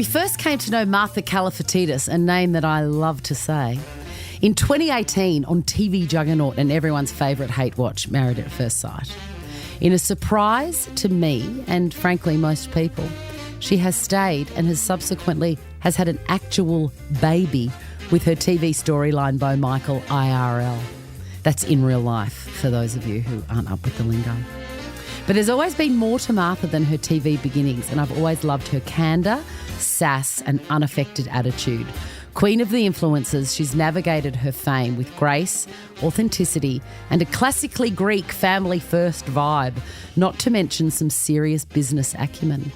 We first came to know Martha Kalifitidis, a name that I love to say, in 2018 on TV juggernaut and everyone's favourite hate watch, Married at First Sight. In a surprise to me and frankly most people, she has stayed and has subsequently had an actual baby with her TV storyline Bo Michael IRL. That's in real life for those of you who aren't up with the lingo. But there's always been more to Martha than her TV beginnings, and I've always loved her candour, sass and unaffected attitude. Queen of the influencers, she's navigated her fame with grace, authenticity and a classically Greek family-first vibe, not to mention some serious business acumen.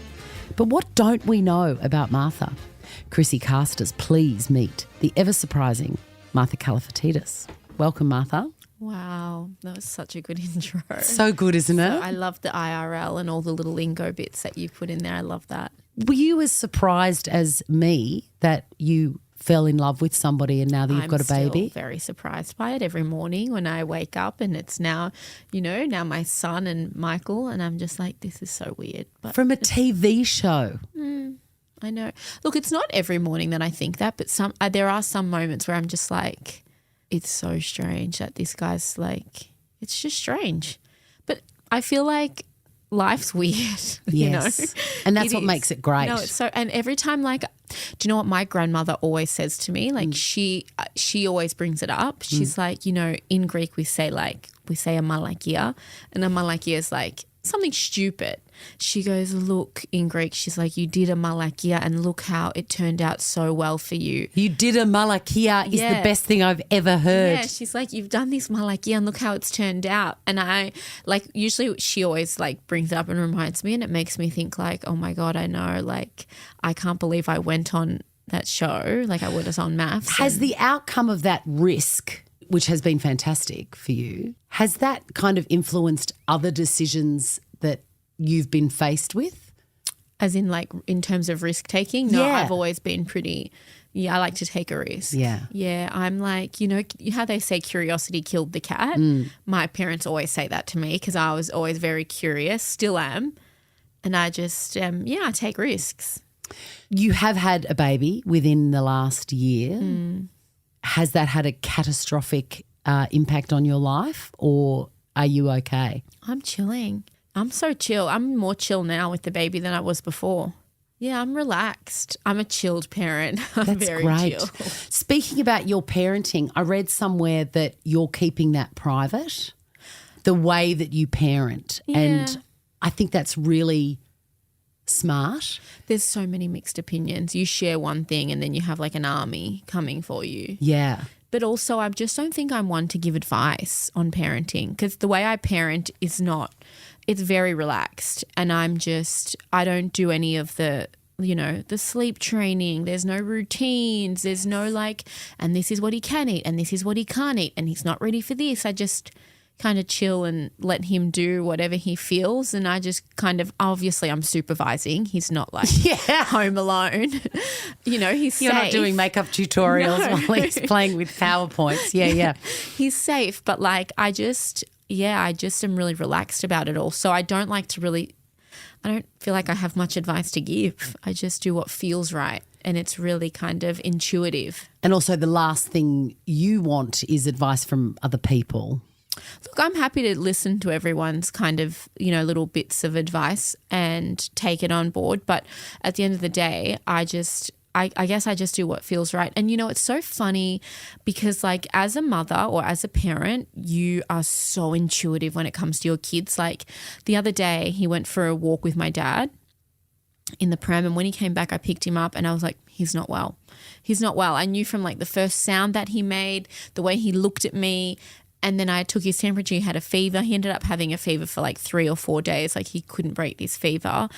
But what don't we know about Martha? ChrissieCasters, please meet the ever-surprising Martha Kalifitidis. Welcome, Martha. Wow, that was such a good intro. So good, isn't it? I love the IRL and all the little lingo bits that you put in there. I love that. Were you as surprised as me that you fell in love with somebody and now that you've got a baby? I'm still very surprised by it every morning when I wake up and it's now, now my son and Michael, and I'm just like, this is so weird. But from a TV show. I know. Look, it's not every morning that I think that, but there are some moments where I'm just like, it's so strange that this guy's like, it's just strange. But I feel like life's weird, you know. And that's what makes it great. No, it's so, and every time, like, do you know what my grandmother always says to me? Like she always brings it up. She's like, in Greek we say a malakia, and a malakia is like something stupid. She goes, look, in Greek, she's like, you did a malakia and look how it turned out so well for you. You did a malakia is the best thing I've ever heard. Yeah, she's like, you've done this malakia and look how it's turned out. And I, like, usually she always, like, brings it up and reminds me, and it makes me think, like, oh, my God, I know, like, I can't believe I went on that show. Like, I was on maths. Has the outcome of that risk, which has been fantastic for you, has that kind of influenced other decisions that you've been faced with? As in, like, in terms of risk taking? No, I've always been pretty, I like to take a risk. Yeah. Yeah, I'm like, how they say curiosity killed the cat? My parents always say that to me because I was always very curious, still am. And I just, I take risks. You have had a baby within the last year. Has that had a catastrophic impact on your life, or are you okay? I'm chilling. I'm so chill. I'm more chill now with the baby than I was before. Yeah, I'm relaxed. I'm a chilled parent. I'm That's very great. chill. Speaking about your parenting, I read somewhere that you're keeping that private, the way that you parent. Yeah. And I think that's really smart. There's so many mixed opinions. You share one thing and then you have like an army coming for you. Yeah. But also I just don't think I'm one to give advice on parenting, because the way I parent is not – it's very relaxed, and I don't do any of the, the sleep training. There's no routines. There's no like, and this is what he can eat and this is what he can't eat and he's not ready for this. I just kind of chill and let him do whatever he feels, and I just kind of, obviously I'm supervising. He's not like home alone. He's You're safe. not doing makeup tutorials while he's playing with PowerPoints. Yeah. He's safe, but like I just am really relaxed about it all. So I don't feel like I have much advice to give. I just do what feels right, and it's really kind of intuitive. And also the last thing you want is advice from other people. Look, I'm happy to listen to everyone's kind of, little bits of advice and take it on board. But at the end of the day, I guess I just do what feels right. And, it's so funny because, like, as a mother or as a parent, you are so intuitive when it comes to your kids. Like, the other day he went for a walk with my dad in the pram, and when he came back I picked him up and I was like, he's not well. He's not well. I knew from, like, the first sound that he made, the way he looked at me, and then I took his temperature. He had a fever. He ended up having a fever for like 3 or 4 days. Like, he couldn't break this fever.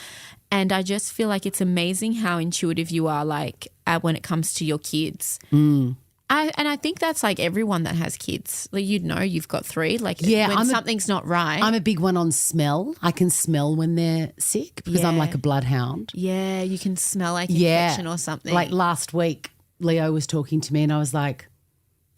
And I just feel like it's amazing how intuitive you are, like, when it comes to your kids. And I think that's like everyone that has kids. Like, you've got 3. Like, when something's not right. I'm a big one on smell. I can smell when they're sick because I'm like a bloodhound. Yeah, you can smell like infection or something. Like last week, Leo was talking to me and I was like,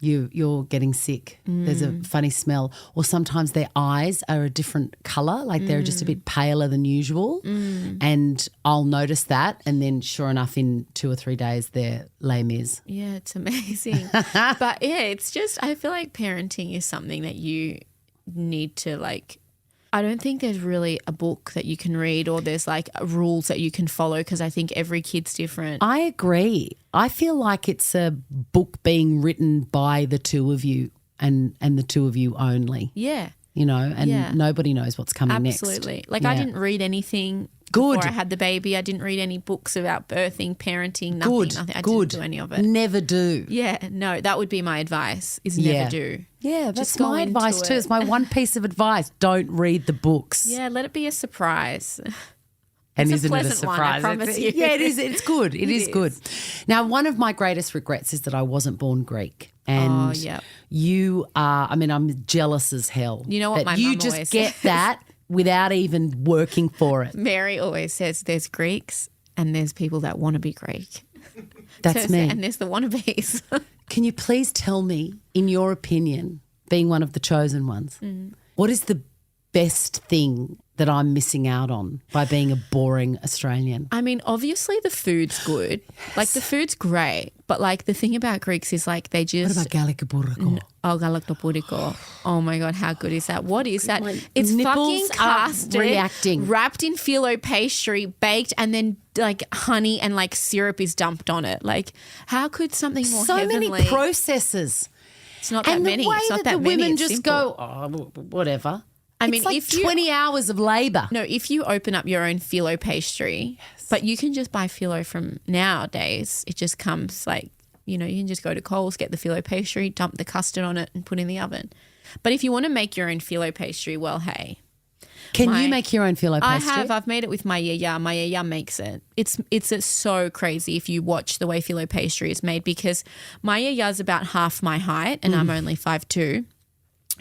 you're getting sick. There's a funny smell. Or sometimes their eyes are a different colour, like they're just a bit paler than usual. And I'll notice that, and then sure enough in 2 or 3 days they're Les Mis. Yeah, it's amazing. But yeah, it's just, I feel like parenting is something that you need to like, I don't think there's really a book that you can read or there's like rules that you can follow because I think every kid's different. I agree. I feel like it's a book being written by the two of you and the two of you only. Yeah. You know, and nobody knows what's coming next. Absolutely. Like I didn't read anything before I had the baby. I didn't read any books about birthing, parenting, nothing. I didn't do any of it. Never do. Yeah, no, that would be my advice is never do. Yeah, that's my advice too. It's my one piece of advice. Don't read the books. Yeah, let it be a surprise. And it's isn't it a surprise? One, I promise you. Yeah, it is. It's good. It is good. Now, one of my greatest regrets is that I wasn't born Greek. And you are, I mean, I'm jealous as hell. You know what my mum you always just get says? that without even working for it. Mary always says there's Greeks and there's people that want to be Greek. That's me. And there's the wannabes. Can you please tell me, in your opinion, being one of the chosen ones, what is the best thing that I'm missing out on by being a boring Australian? I mean, obviously the food's good. Like the food's great. But like the thing about Greeks is like they just... What about galakapuriko? Oh, galakapuriko. Oh my God, how good is that? What is that? It's nipples fucking custard, reacting. wrapped in phyllo pastry, baked, and then like honey and like syrup is dumped on it. Like how could something more heavenly... So many processes. It's not that and many. And the way it's not that the many. women It's just simple. go, oh, whatever. I mean, it's like if you, 20 hours of labour. No, if you open up your own phyllo pastry, but you can just buy phyllo from nowadays. It just comes like, you know, you can just go to Coles, get the phyllo pastry, dump the custard on it and put in the oven. But if you want to make your own phyllo pastry, well, hey. Can you make your own phyllo pastry? I have. I've made it with my yaya. My yaya makes it. It's so crazy if you watch the way phyllo pastry is made because my yaya's about half my height and I'm only 5'2".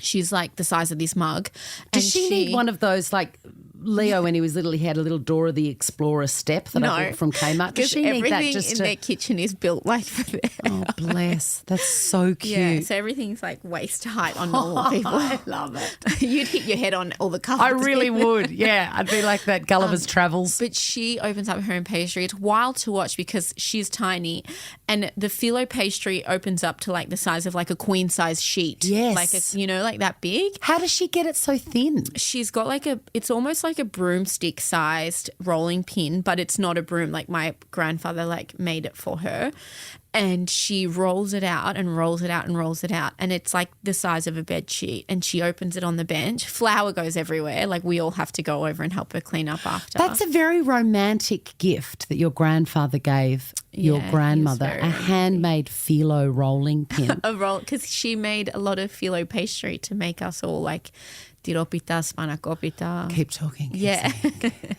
She's like the size of this mug. Does she need one of those like Leo when he was little, he had a little Dora the Explorer step that I bought from Kmart. Does she need that just in their kitchen is built like for that. Oh, bless. That's so cute. Yeah, so everything's like waist height on normal people. I love it. You'd hit your head on all the cupboards. I really would, yeah. I'd be like that Gulliver's Travels. But she opens up her own pastry. It's wild to watch because she's tiny and the phyllo pastry opens up to like the size of like a queen size sheet. Yes. Like, a, you know, like that big. How does she get it so thin? She's got like it's almost like a broomstick sized rolling pin, but it's not a broom. Like my grandfather like made it for her. And she rolls it out and rolls it out and rolls it out. And it's like the size of a bed sheet. And she opens it on the bench. Flour goes everywhere. Like we all have to go over and help her clean up after. That's a very romantic gift that your grandfather gave your grandmother, a handmade phyllo rolling pin. A roll, because she made a lot of phyllo pastry to make us all like tiropita, spanakopita. Keep talking. Yeah.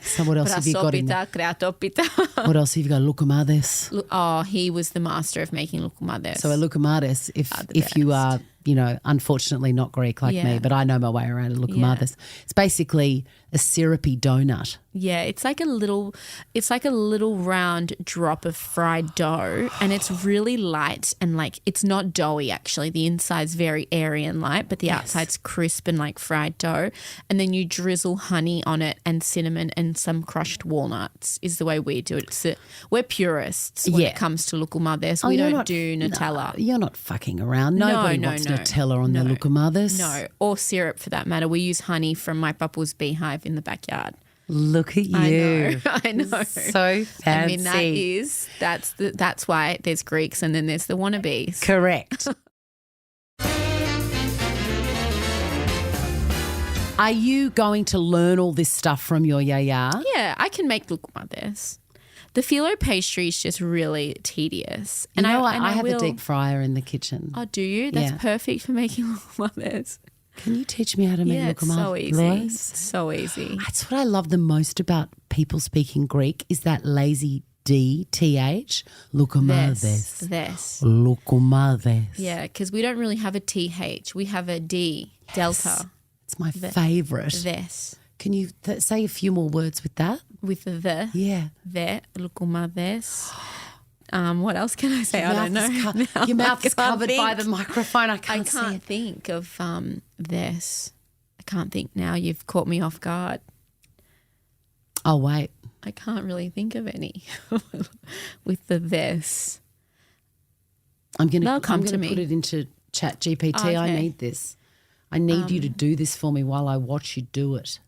So what else have you got in there? Kreatopita. What else have you got? Lukumades. Oh, he was the master of making lukumades. So a lukumades, if you are, you know, unfortunately not Greek like me, but I know my way around a lukumades. It's basically a syrupy donut. Yeah, it's like a little round drop of fried dough and it's really light and like it's not doughy actually. The inside's very airy and light, but the outside's crisp and like fried dough. And then you drizzle honey on it and cinnamon and some crushed walnuts is the way we do it. We're purists when it comes to lukumades. We don't do Nutella. No, you're not fucking around. Nobody wants Nutella on their lukumades. No, or syrup for that matter. We use honey from my papa's beehive in the backyard. Look at you. I know. So fancy. I mean, that's why there's Greeks and then there's the wannabes. Correct. Are you going to learn all this stuff from your yaya? Yeah, I can make lukumades. The phyllo pastry is just really tedious. And I have a deep fryer in the kitchen. Oh, do you? That's perfect for making lukumades. Can you teach me how to make lukumades? It's so easy. It's so easy. That's what I love the most about people speaking Greek is that lazy D-T-H. Lukumades. This. Lukumades. Yeah, because we don't really have a T-H. We have a D, delta. It's my favourite. This. Can you say a few more words with that? With the? Yeah. The, lukumades. What else can I say? I don't know. Your mouth is covered by the microphone. I can't think of this. I can't think now. You've caught me off guard. Oh, wait. I can't really think of any with the this. I'm going to put it into Chat GPT. Okay. I need this. I need you to do this for me while I watch you do it.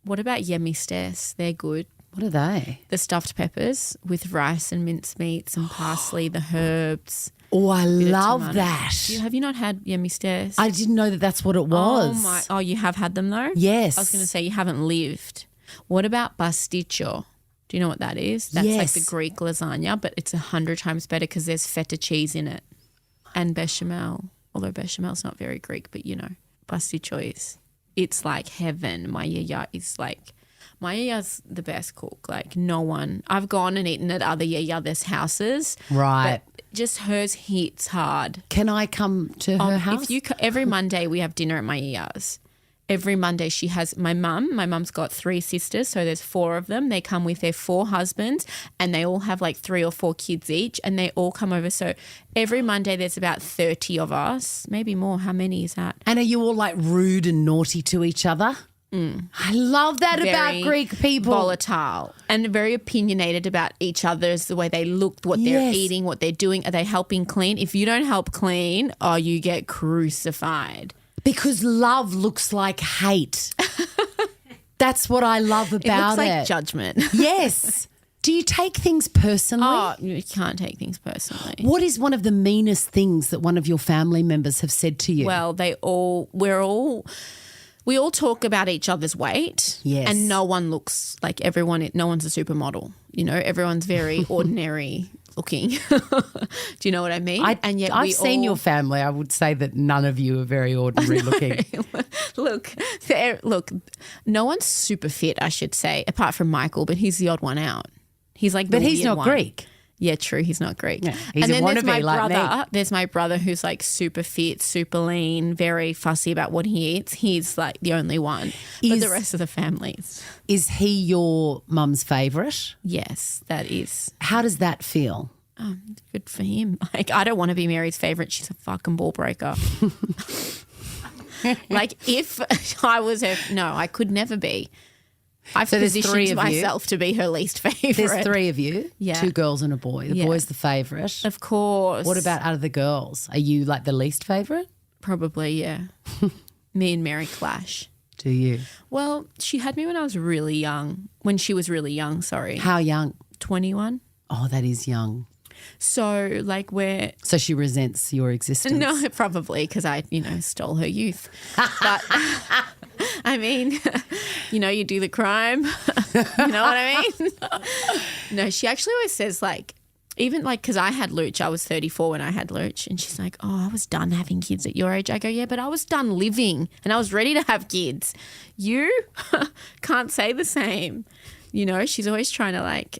What about yummy stairs? They're good. What are they? The stuffed peppers with rice and mincemeats and parsley, the herbs. Oh, I love that. Have you not had yummy stairs? I didn't know that that's what it was. Oh, you have had them though? Yes. I was going to say you haven't lived. What about pasticcio? Do you know what that is? That's like the Greek lasagna, but it's 100 times better because there's feta cheese in it and bechamel. Although bechamel's not very Greek, but you know, pasticcio is. It's like heaven. My yaya's the best cook. Like no one. I've gone and eaten at other yaya's houses. Right. But just hers hits hard. Can I come to her house? Every Monday we have dinner at my yaya's. Every Monday she has my mum. My mum's got 3 sisters, so there's 4 of them. They come with their 4 husbands and they all have like 3 or 4 kids each and they all come over. So every Monday there's about 30 of us, maybe more. How many is that? And are you all like rude and naughty to each other? I love that about Greek people. Volatile and very opinionated about each other's, the way they look, what they're eating, what they're doing. Are they helping clean? If you don't help clean, you get crucified. Because love looks like hate. That's what I love about it. It looks like judgment. Yes. Do you take things personally? Oh, you can't take things personally. What is one of the meanest things that one of your family members have said to you? Well, we all talk about each other's weight. Yes. And no one looks like everyone. No one's a supermodel. You know, everyone's very ordinary looking. Do you know what I mean? I've seen your family. I would say that none of you are very ordinary looking. Look, no one's super fit, I should say, apart from Michael, but he's the odd one out. He's like the But he's weird not one. Greek. Yeah, true. He's not Greek. Yeah, he's a wannabe like me. There's my brother who's like super fit, super lean, very fussy about what he eats. He's like the only one. But the rest of the families. Is he your mum's favourite? Yes, that is. How does that feel? Good for him. Like, I don't want to be Mary's favourite. She's a fucking ball breaker. Like, if I was her, no, I could never be. I've positioned myself to be her least favourite. There's 3 of you, 2 girls and a boy. The boy's the favourite. Of course. What about out of the girls? Are you like the least favourite? Probably, yeah. Me and Mary clash. Do you? Well, she had me when I was really young. When she was really young, sorry. How young? 21. Oh, that is young. So like So she resents your existence? No, probably because I, stole her youth. But I mean, you do the crime. You know what I mean? No, she actually always says like, even like, because I had Luch, I was 34 when I had Luch, and she's like, oh, I was done having kids at your age. I go, yeah, but I was done living and I was ready to have kids. You can't say the same. She's always trying to like,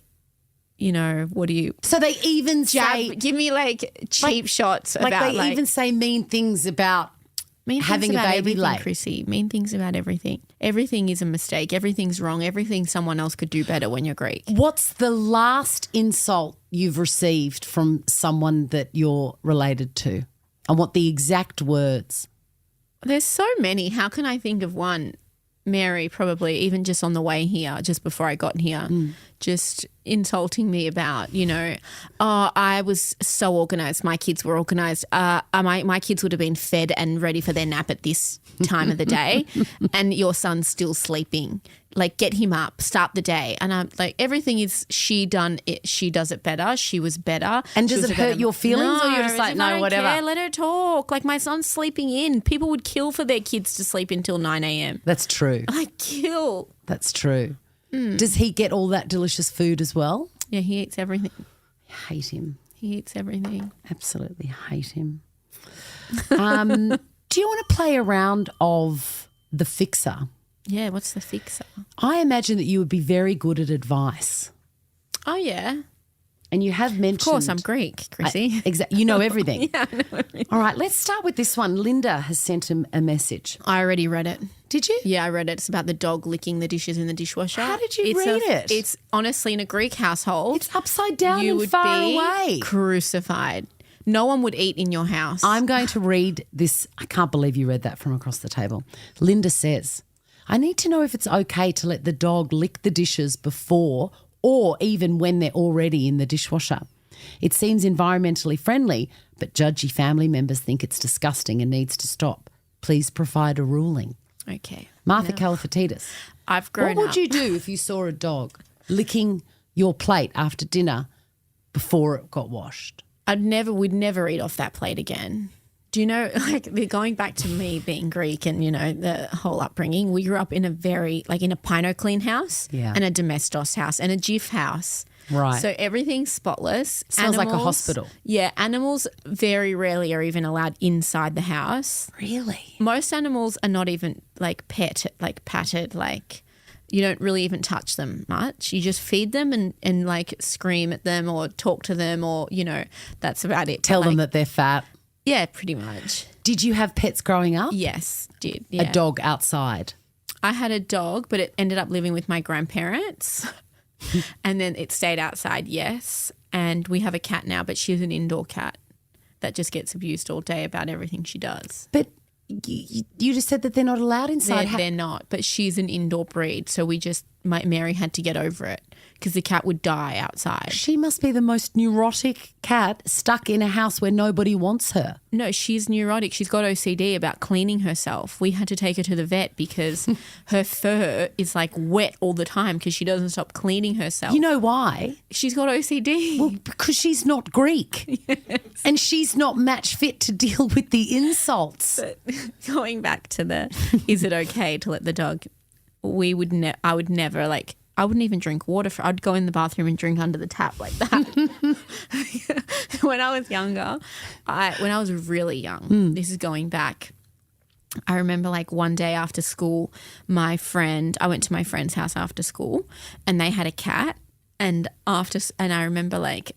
what do you... So they even say... Give me like cheap shots about they even say mean things about having a baby late. Chrissy, mean things about everything. Everything is a mistake. Everything's wrong. Everything someone else could do better when you're Greek. What's the last insult you've received from someone that you're related to? I want the exact words. There's so many. How can I think of one? Mary, probably, even just on the way here, just before I got here, just insulting me about, I was so organised. My kids were organised. My kids would have been fed and ready for their nap at this time of the day, and your son's still sleeping. Like, get him up, start the day. And I'm like, everything is she does it better. She was better. And does it hurt your feelings, or you're just like, no, whatever? Care, let her talk. Like, my son's sleeping in. People would kill for their kids to sleep until 9 a.m. That's true. Like, kill. That's true. Does he get all that delicious food as well? Yeah, he eats everything. I hate him. He eats everything. Absolutely hate him. Do you want to play a round of the fixer? Yeah, what's the fixer? I imagine that you would be very good at advice. Oh, yeah. And you have mentioned... Of course, I'm Greek, Chrissy. Exactly. You know everything. Yeah, I know everything. All right, let's start with this one. Linda has sent him a message. I already read it. Did you? Yeah, I read it. It's about the dog licking the dishes in the dishwasher. How did you read it? It's honestly in a Greek household. It's upside down you and would far be away. crucified. No one would eat in your house. I'm going to read this. I can't believe you read that from across the table. Linda says, I need to know if it's okay to let the dog lick the dishes before or even when they're already in the dishwasher. It seems environmentally friendly, but judgy family members think it's disgusting and needs to stop. Please provide a ruling. Okay. Martha Kalifitidis. I've grown up. What would you do if you saw a dog licking your plate after dinner before it got washed? We'd never eat off that plate again. Do you know, like, going back to me being Greek and, you know, the whole upbringing, we grew up in in a Pino Clean house and a Domestos house and a Jif house. Right. So everything's spotless. Smells like a hospital. Yeah. Animals very rarely are even allowed inside the house. Really? Most animals are not even patted, you don't really even touch them much. You just feed them and like scream at them or talk to them or, you know, that's about it. Tell them that they're fat. Yeah, pretty much. Did you have pets growing up? Yes, did. Yeah. A dog outside? I had a dog, but it ended up living with my grandparents and then it stayed outside, yes. And we have a cat now, but she's an indoor cat that just gets abused all day about everything she does. But you just said that they're not allowed inside. They're not, but she's an indoor breed. So Mary had to get over it because the cat would die outside. She must be the most neurotic cat stuck in a house where nobody wants her. No, she's neurotic. She's got OCD about cleaning herself. We had to take her to the vet because her fur is like wet all the time because she doesn't stop cleaning herself. You know why? She's got OCD. Well, because she's not Greek. Yes. And she's not match fit to deal with the insults. But going back to is it okay to let the dog, I wouldn't even drink water. I'd go in the bathroom and drink under the tap like that. When I was younger, when I was really young, this is going back, I remember like one day after school, I went to my friend's house after school and they had a cat and I remember like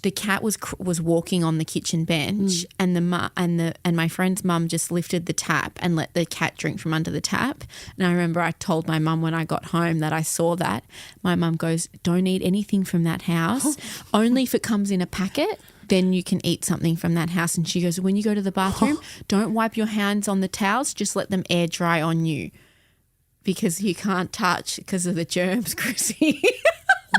the cat was walking on the kitchen bench and my friend's mum just lifted the tap and let the cat drink from under the tap. And I remember I told my mum when I got home that I saw that. My mum goes, don't eat anything from that house. Only if it comes in a packet, then you can eat something from that house. And she goes, when you go to the bathroom, don't wipe your hands on the towels, just let them air dry on you because you can't touch because of the germs, Chrissy.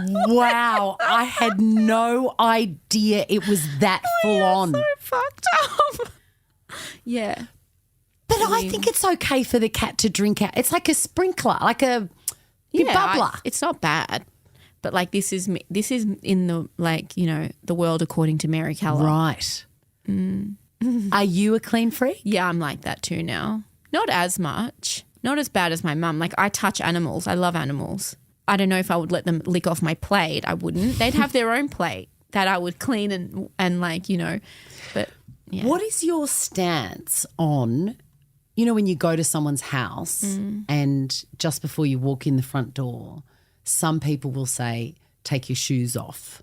Wow, I had no idea it was that full on. So fucked up. Yeah. But I think it's okay for the cat to drink out. It's like a sprinkler, like a bubbler. It's not bad. But like this is in the the world according to Mary Keller. Right. Are you a clean freak? Yeah, I'm like that too now. Not as much. Not as bad as my mum. Like I touch animals. I love animals. I don't know if I would let them lick off my plate. I wouldn't. They'd have their own plate that I would clean and but yeah. What is your stance on, when you go to someone's house and just before you walk in the front door, some people will say, take your shoes off.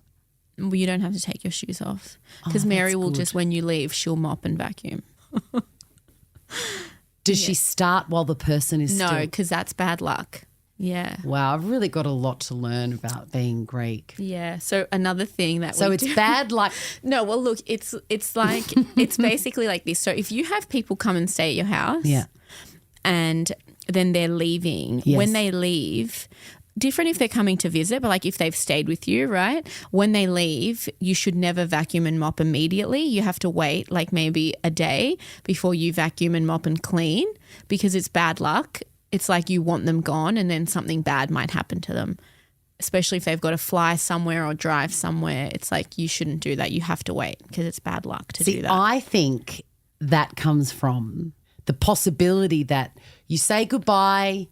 Well, you don't have to take your shoes off because Mary will just, when you leave, she'll mop and vacuum. Does she start while the person is still? No, because that's bad luck. Yeah. Wow, I've really got a lot to learn about being Greek. Yeah. So another thing that it's bad luck. No, well, look, it's like it's basically like this. So if you have people come and stay at your house, and then they're leaving, when they leave, different if they're coming to visit, but like if they've stayed with you, right? When they leave, you should never vacuum and mop immediately. You have to wait like maybe a day before you vacuum and mop and clean because it's bad luck. It's like you want them gone and then something bad might happen to them, especially if they've got to fly somewhere or drive somewhere. It's like you shouldn't do that. You have to wait because it's bad luck to do that. I think that comes from the possibility that you say goodbye,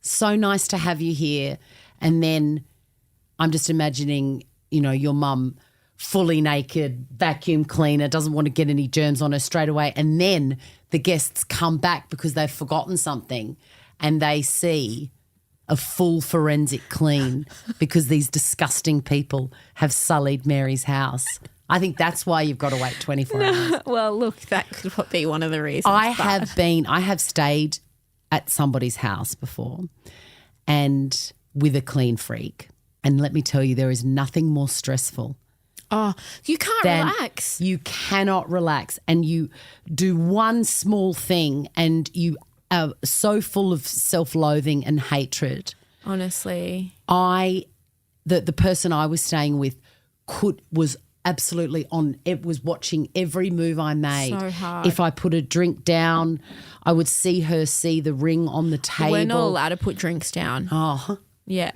so nice to have you here, and then I'm just imagining, your mum fully naked, vacuum cleaner, doesn't want to get any germs on her straight away, and then the guests come back because they've forgotten something and they see a full forensic clean because these disgusting people have sullied Mary's house. I think that's why you've got to wait 24 hours. Well, look, that could be one of the reasons. I have stayed at somebody's house before and with a clean freak. And let me tell you, there is nothing more stressful. Oh, you can't relax. You cannot relax. And you do one small thing and you are so full of self-loathing and hatred. Honestly. The person I was staying with was absolutely on. It was watching every move I made. So hard. If I put a drink down, I would see her see the ring on the table. We're not allowed to put drinks down. Oh. Yeah.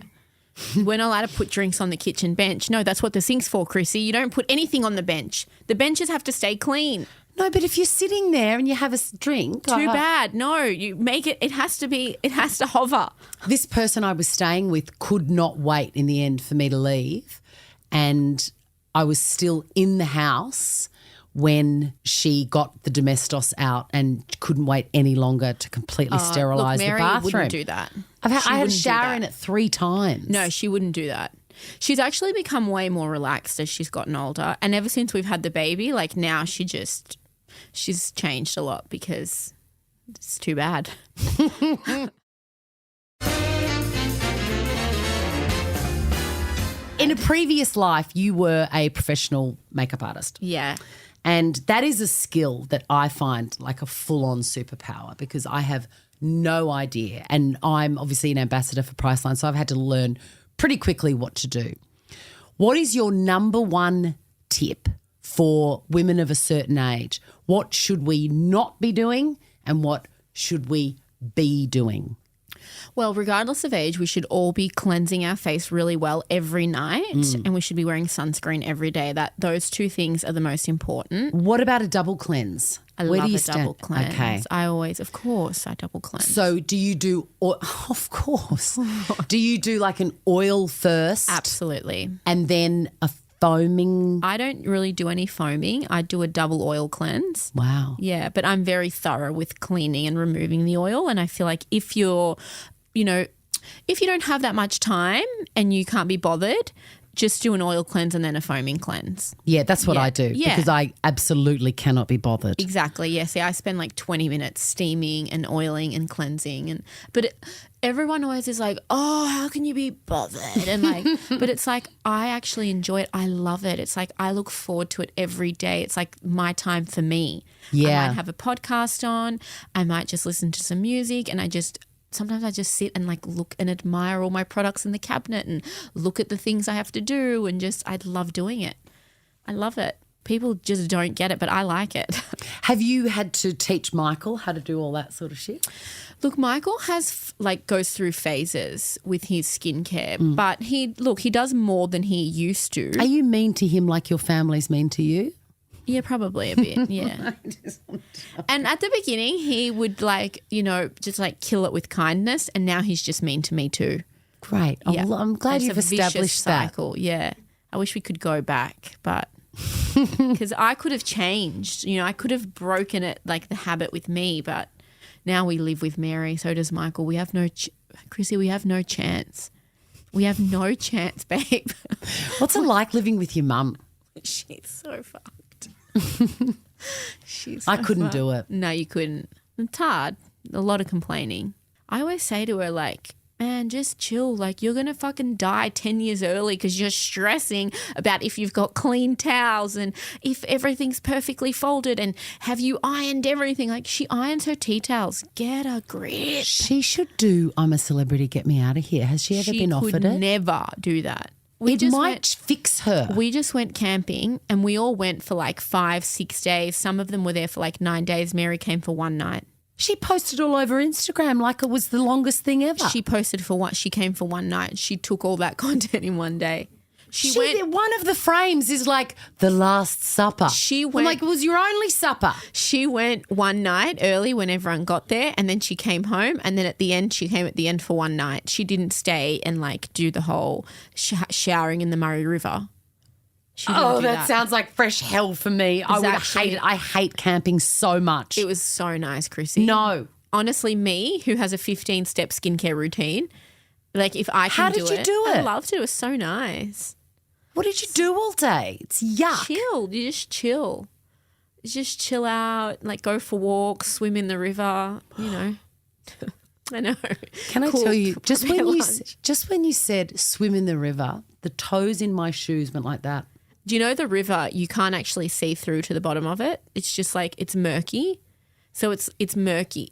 We're not allowed to put drinks on the kitchen bench. No, that's what the sink's for, Chrissy. You don't put anything on the bench. The benches have to stay clean. No, but if you're sitting there and you have a drink. Too bad. No, you make it has to hover. This person I was staying with could not wait in the end for me to leave, and I was still in the house when she got the domestos out and couldn't wait any longer to completely sterilise the bathroom. Mary wouldn't do that. I had a shower in it 3 times. No, she wouldn't do that. She's actually become way more relaxed as she's gotten older, and ever since we've had the baby, like now she's changed a lot because it's too bad. In a previous life, you were a professional makeup artist. Yeah. And that is a skill that I find like a full-on superpower because I have no idea. And I'm obviously an ambassador for Priceline, so I've had to learn pretty quickly what to do. What is your number one tip for women of a certain age? What should we not be doing and what should we be doing? Well, regardless of age, we should all be cleansing our face really well every night and we should be wearing sunscreen every day. Those 2 things are the most important. What about a double cleanse? I love a double cleanse. Okay. I double cleanse. So do you do, of course, do you do like an oil first? Absolutely. And then a foaming? I don't really do any foaming. I do a double oil cleanse. Wow. Yeah, but I'm very thorough with cleaning and removing the oil. And I feel like if you don't have that much time and you can't be bothered, just do an oil cleanse and then a foaming cleanse. Yeah, that's what I do because I absolutely cannot be bothered. Exactly. Yeah. See, I spend like 20 minutes steaming and oiling and cleansing, everyone always is like, "Oh, how can you be bothered?" And like, but it's like I actually enjoy it. I love it. It's like I look forward to it every day. It's like my time for me. Yeah. I might have a podcast on. I might just listen to some music, and sometimes I just sit and like look and admire all my products in the cabinet and look at the things I have to do and I love doing it. I love it. People just don't get it, but I like it. Have you had to teach Michael how to do all that sort of shit? Look, Michael goes through phases with his skincare, but he does more than he used to. Are you mean to him like your family's mean to you? Yeah, probably a bit, yeah. And at the beginning, he would just kill it with kindness, and now he's just mean to me too. Great. Yeah. I'm glad you've established that. Cycle. Yeah. I wish we could go back, but because I could have changed. I could have broken it, like the habit with me, but now we live with Mary, so does Michael. We have Chrissy, we have no chance. We have no chance, babe. What's it like living with your mum? She's so fucked. I couldn't do it. No, you couldn't. It's hard. A lot of complaining. I always say to her, like, man, just chill. Like, you're going to fucking die 10 years early because you're stressing about if you've got clean towels and if everything's perfectly folded and have you ironed everything. Like, she irons her tea towels. Get a grip. She should do I'm a Celebrity, Get Me Out of Here. Has she ever been offered it? She could never do that. It might fix her. We just went camping and we all went for like 5-6 days. Some of them were there for like 9 days. Mary came for one night. She posted all over Instagram like it was the longest thing ever. She came for one night. She took all that content in one day. One of the frames is like the Last Supper. I'm like, it was your only supper. She went one night early when everyone got there, and then she came home, and then at the end, she came at the end for one night. She didn't stay and like do the whole showering in the Murray River. That sounds like fresh hell for me. Exactly. I would hate it. I hate camping so much. It was so nice, Chrissy. No. Honestly, me, who has a 15-step skincare routine, Like if I can How did you do I it? loved it. It was so nice. What did you do all day? It's yuck. Chill. You just chill. You just chill out, like go for walks, swim in the river, you know. I know. Can I tell you, just when you said swim in the river, the toes in my shoes went like that. Do you know the river, you can't actually see through to the bottom of it? It's just like it's murky. So it's murky.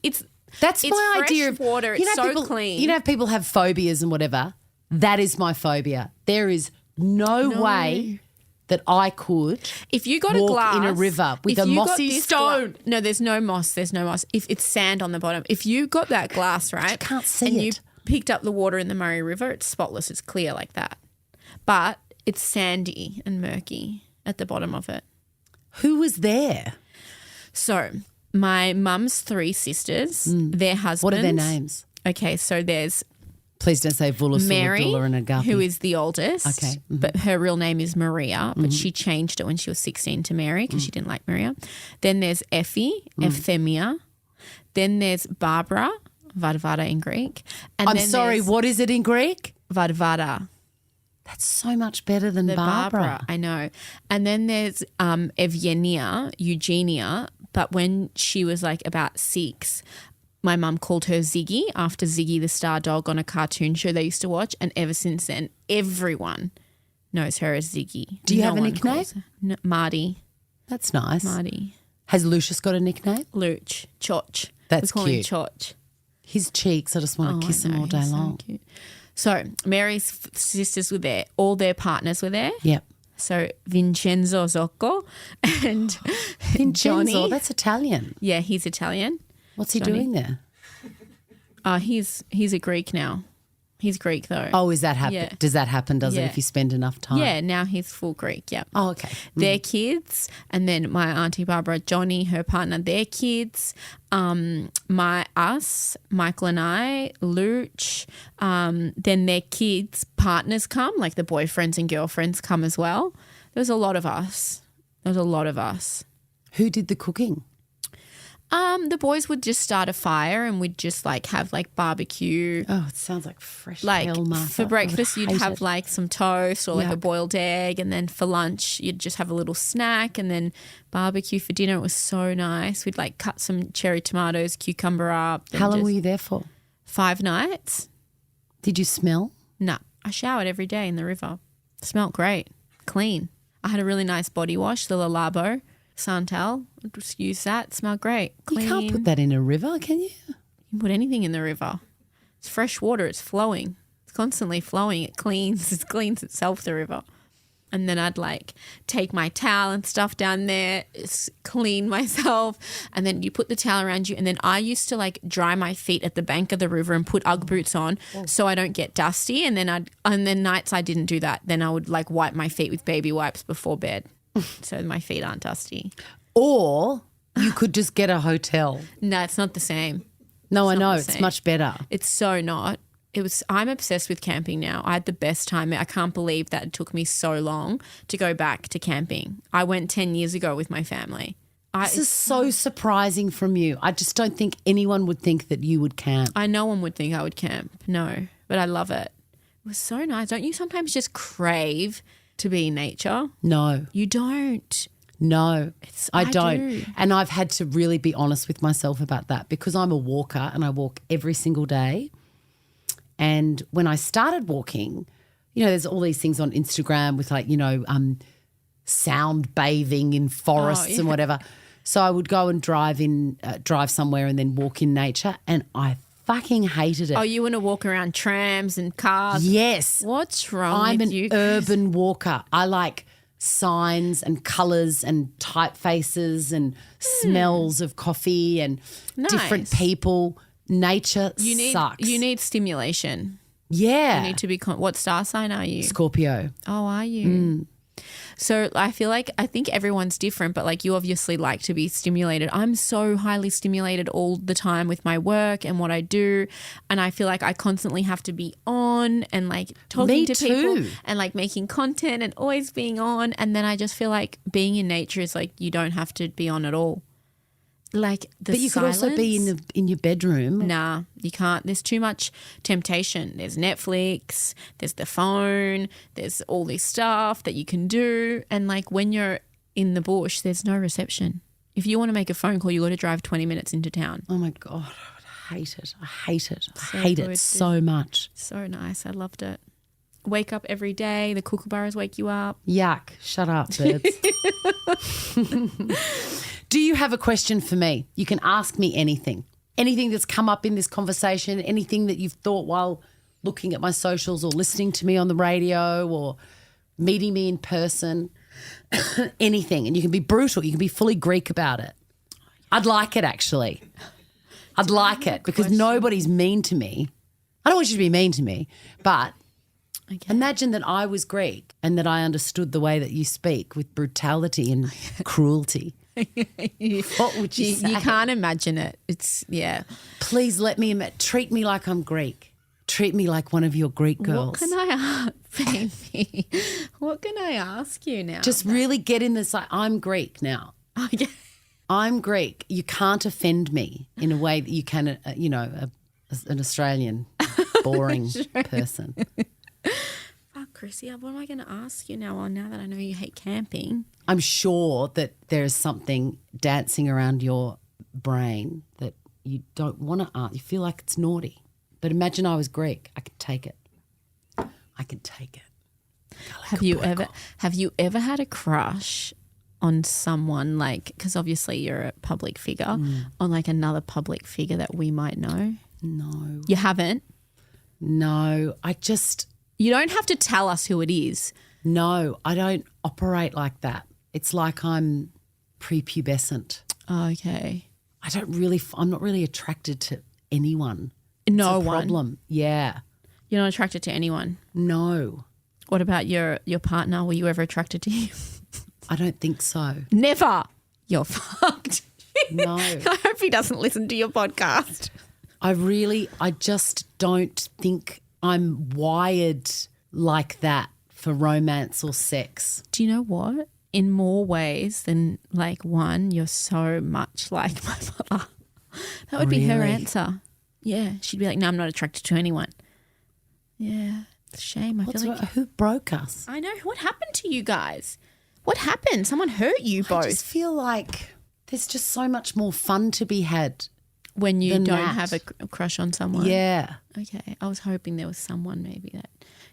That's my fresh idea of water. It's so people, clean. You know, people have phobias and whatever. That is my phobia. There is no way that I could if you got walk a glass in a river with a mossy stone. No, there's no moss. There's no moss. If it's sand on the bottom. If you got that glass, right? You can't see and it. you picked up the water in the Murray River, it's spotless. It's clear like that. But it's sandy and murky at the bottom of it. Who was there? So my mum's 3 sisters, their husbands. What are their names? Okay, so there's Please don't say Vula, Mary, Sula, and Agapi. who is the oldest. Okay. Mm-hmm. But her real name is Maria, but she changed it when she was 16 to Mary because she didn't like Maria. Then there's Effie, Euphemia. Then there's Barbara, Varvara in Greek. And I'm then sorry, there's what is it in Greek? Varvara. That's so much better than The Barbara. I know. And then there's Eugenia, but when she was like about 6, my mum called her Ziggy after Ziggy the Star Dog on a cartoon show they used to watch, and ever since then, everyone knows her as Ziggy. Do you have a nickname? No, Marty. That's nice. Marty. Has Lucius got a nickname? Luch. Choch. That's we call him cute. Choch. His cheeks, I just want to kiss him all day he's so long. cute. So Mary's sisters were there. All their partners were there. Yep. So Vincenzo Zocco and Vincenzo, Johnny. that's Italian. Yeah, he's Italian. What's he Johnny. doing there? He's a Greek now. He's Greek though. Oh, is that happen? Yeah. Does that happen, does it, Yeah. if you spend us time? Yeah, now he's full Greek, yeah. Oh, okay. Their kids, and then my auntie Barbara, Johnny, her partner, their kids, Michael and I, Luch, then their kids' partners come, like the boyfriends and girlfriends come as well. There was a lot of us. Who did the cooking? The boys would just start a fire and we'd just like have like barbecue. Oh, it sounds like fresh Like hell, Martha. for breakfast, you'd have like some toast or like a Yuck. boiled egg, and then for lunch, you'd just have a little snack, and then barbecue for dinner. It was so nice. We'd like cut some cherry tomatoes, cucumber up. How long were you there for? 5 nights. Did you smell? No, I showered every day in the river. Smelled great, clean. I had a really nice body wash, the Lalabo Santal. Just use that. Smelled great, clean. You can't put that in a river, can you? You can put anything in the river. It's fresh water. It's flowing. It's constantly flowing. It cleans. It cleans itself, the river. And then I'd like take my towel and stuff down there, clean myself. And then you put the towel around you. And then I used to like dry my feet at the bank of the river and put Ugg boots on so I don't get dusty. And then nights I didn't do that. Then I would like wipe my feet with baby wipes before bed so my feet aren't dusty. Or you could just get a hotel. No, it's not the same. No, I know. the It's same. much better. It's so not. I'm obsessed with camping now. I had the best time. I can't believe that it took me so long to go back to camping. I went 10 years ago with my family. This is so surprising from you. I just don't think anyone would think that you would camp. No one would think I would camp. No, but I love it. It was so nice. Don't you sometimes just crave to be in nature? No. You don't. No, I don't. do. And I've had to really be honest with myself about that because I'm a walker and I walk every single day. And when I started walking, you know, there's all these things on Instagram with like, you know, sound bathing in forests and whatever. So I would go and drive somewhere and then walk in nature, and I fucking hated it. Oh, you want to walk around trams and cars? Yes. What's wrong I'm with an you? urban walker. I like signs and colours and typefaces and smells of coffee and different Nice. people. Nature sucks. You need stimulation. Yeah. You need to be. What star sign are you? Scorpio. Oh, are you? So I think everyone's different, but like you obviously like to be stimulated. I'm so highly stimulated all the time with my work and what I do, and I feel like I constantly have to be on and like talking Me to too. people and like making content and always being on. And then I just feel like being in nature is like you don't have to be on at all. like the But you silence. could also be in your bedroom. Nah, you can't. There's too much temptation. There's Netflix, there's the phone, there's all this stuff that you can do. And like when you're in the bush, there's no reception. If you want to make a phone call, you got to drive 20 minutes into town. Oh my God, I would hate it. I hate it. I So hate good, it so much. So nice. I loved it. Wake up every day. The kookaburras wake you up. Yuck. Shut up, birds. Do you have a question for me? You can ask me anything. Anything that's come up in this conversation, anything that you've thought while looking at my socials or listening to me on the radio or meeting me in person, anything. And you can be brutal. You can be fully Greek about it. I'd like it, actually. I'd like it because nobody's mean to me. I don't want you to be mean to me, but imagine that I was Greek and that I understood the way that you speak with brutality and cruelty. What would you say? You can't imagine it. It's, yeah. Please let me treat me like I'm Greek. Treat me like one of your Greek girls. What can I ask, baby? What can I ask you now? Just really get in this, like, I'm Greek now. Okay. I'm Greek. You can't offend me in a way that you can, an Australian boring person. Fuck, Chrissy, what am I going to ask you now that I know you hate camping? I'm sure that there is something dancing around your brain that you don't want to ask. You feel like it's naughty. But imagine I was Greek. I could take it. I could take it. Have you ever had a crush on someone, like, because obviously you're a public figure, on like another public figure that we might know? No. You haven't? No. You don't have to tell us who it is. No, I don't operate like that. It's like I'm prepubescent. Oh, okay. I'm not really attracted to anyone. No it's a one. problem. Yeah. You're not attracted to anyone? No. What about your partner? Were you ever attracted to him? I don't think so. Never. You're fucked. No. I hope he doesn't listen to your podcast. I just don't think I'm wired like that for romance or sex. Do you know what? In more ways than like one, you're so much like my mother. That would be her Really? answer. Yeah. She'd be like, no, I'm not attracted to anyone. Yeah. It's a shame. Who broke us? I know. What happened to you guys? What happened? Someone hurt you both. I just feel like there's just so much more fun to be had. When you than don't that. have a crush on someone. Yeah. Okay. I was hoping there was someone maybe that,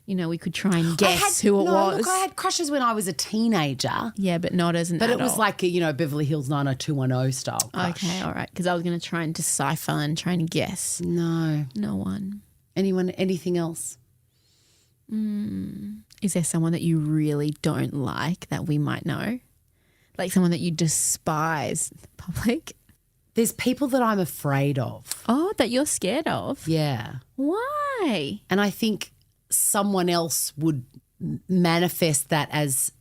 we could try and guess who it was. Look, I had crushes when I was a teenager. Yeah, but not as an But adult. it was like a, Beverly Hills 90210 style crush. Okay, all right. Because I was going to try and decipher and try and guess. No. No one. Anything else? Is there someone that you really don't like that we might know? Like someone that you despise in the public? There's people that I'm afraid of. Oh, that you're scared of? Yeah. Why? And I think someone else would manifest that as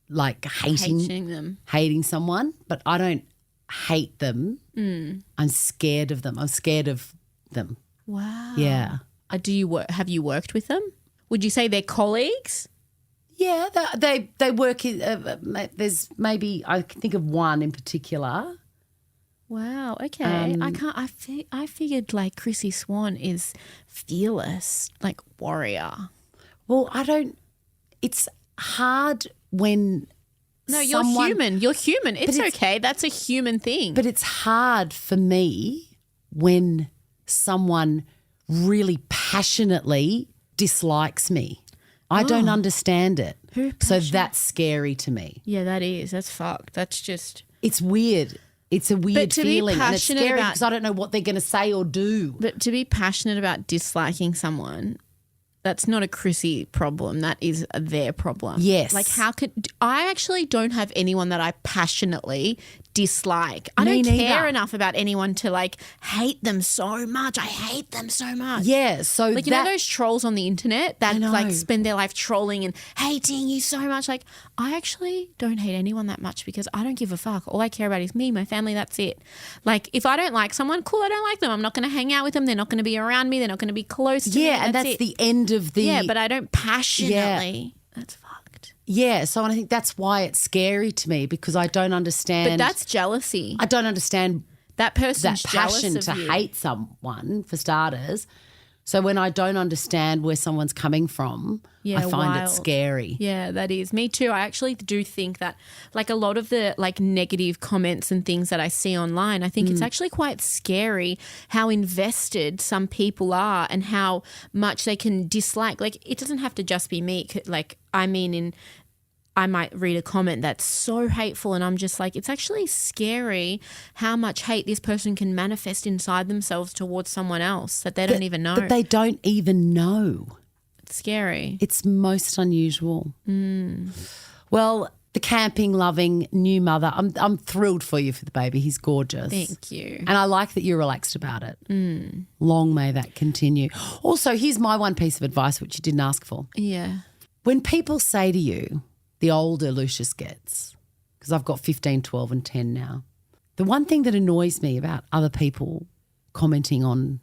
like hating someone, but I don't hate them. I'm scared of them. I'm scared of them. Wow. Yeah. Have you worked with them? Would you say they're colleagues? Yeah, they work in there's maybe I can think of one in particular. Wow. Okay. I figured like Chrissy Swan is fearless, like warrior. Well, it's hard when No, you're human. You're human. It's okay. That's a human thing. But it's hard for me when someone really passionately dislikes me. I don't understand it. So that's scary to me. Yeah, that is. That's fucked. That's just. It's weird. It's a weird feeling, and it's scary because I don't know what they're going to say or do. But to be passionate about disliking someone, that's not a Chrissy problem. That is their problem. Yes. Like I actually don't have anyone that I passionately dislike. I don't care enough about anyone to like hate them so much. I hate them so much. Yeah. So like, you know those trolls on the internet that like spend their life trolling and hating you so much? Like, I actually don't hate anyone that much because I don't give a fuck. All I care about is me, my family, that's it. Like, if I don't like someone, cool, I don't like them. I'm not going to hang out with them. They're not going to be around me. They're not going to be close to me. Yeah, and that's the end of the... Yeah, but I don't passionately... Yeah. That's fucked. Yeah, so I think that's why it's scary to me because I don't understand... But that's jealousy. I don't understand that person's passion jealous to of you. hate someone, for starters. So when I don't understand where someone's coming from, I find it scary. Yeah, that is. Me too. I actually do think that like a lot of the like negative comments and things that I see online, I think it's actually quite scary how invested some people are and how much they can dislike. Like it doesn't have to just be me. Like I mean I might read a comment that's so hateful and I'm just like, it's actually scary how much hate this person can manifest inside themselves towards someone else that they don't even know. That they don't even know. It's scary. It's most unusual. Well, the camping loving new mother, I'm thrilled for you for the baby. He's gorgeous. Thank you. And I like that you're relaxed about it. Long may that continue. Also, here's my one piece of advice which you didn't ask for. Yeah. When people say to you, the older Lucius gets, because I've got 15, 12 and 10 now, the one thing that annoys me about other people commenting on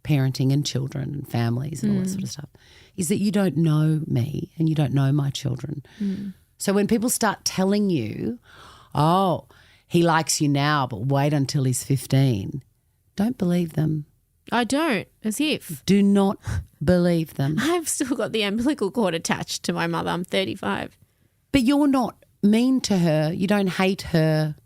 parenting and children and families and all that sort of stuff is that you don't know me and you don't know my children. So when people start telling you, oh, he likes you now but wait until he's 15, don't believe them. I don't, as if. Do not believe them. I've still got the umbilical cord attached to my mother. I'm 35. But you're not mean to her. You don't hate her,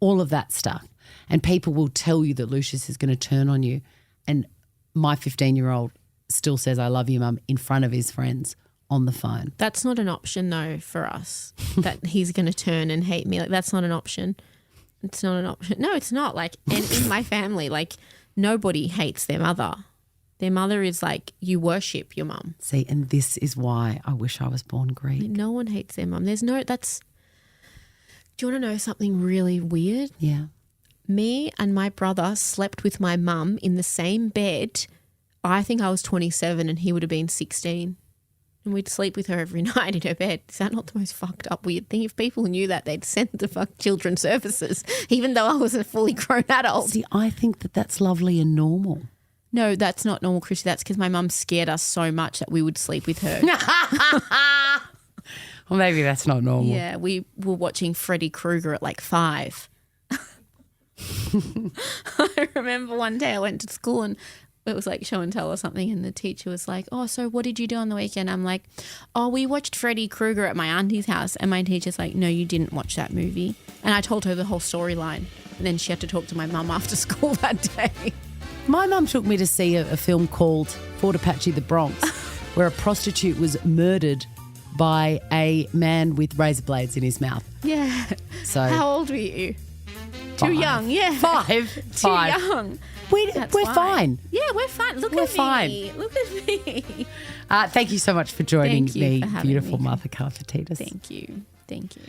all of that stuff. And people will tell you that Lucius is going to turn on you. And my 15-year-old still says, I love you, Mum, in front of his friends on the phone. That's not an option, though, for us, that he's going to turn and hate me. Like, that's not an option. It's not an option. No, it's not. Like, and in my family, like, nobody hates their mother. Their mother is like, you worship your mum. See, and this is why I wish I was born Greek. No one hates their mum. Do you want to know something really weird? Yeah. Me and my brother slept with my mum in the same bed. I think I was 27 and he would have been 16. And we'd sleep with her every night in her bed. Is that not the most fucked up weird thing? If people knew that, they'd send the fuck children's services, even though I was a fully grown adult. See, I think that that's lovely and normal. No, that's not normal, Chrissy. That's because my mum scared us so much that we would sleep with her. Well, maybe that's not normal. Yeah, we were watching Freddy Krueger at like 5. I remember one day I went to school and it was like show and tell or something and the teacher was like, oh, so what did you do on the weekend? I'm like, oh, we watched Freddy Krueger at my auntie's house. And my teacher's like, no, you didn't watch that movie. And I told her the whole storyline and then she had to talk to my mum after school that day. My mum took me to see a film called Fort Apache the Bronx where a prostitute was murdered by a man with razor blades in his mouth. Yeah. So how old were you? 5. Too young, yeah. 5. Too young. We're fine. Yeah, we're fine. Look We're at fine. me. Look at me. Thank you so much for joining Thank you me, for having beautiful me. Martha Kalifitidis. Thank you. Thank you.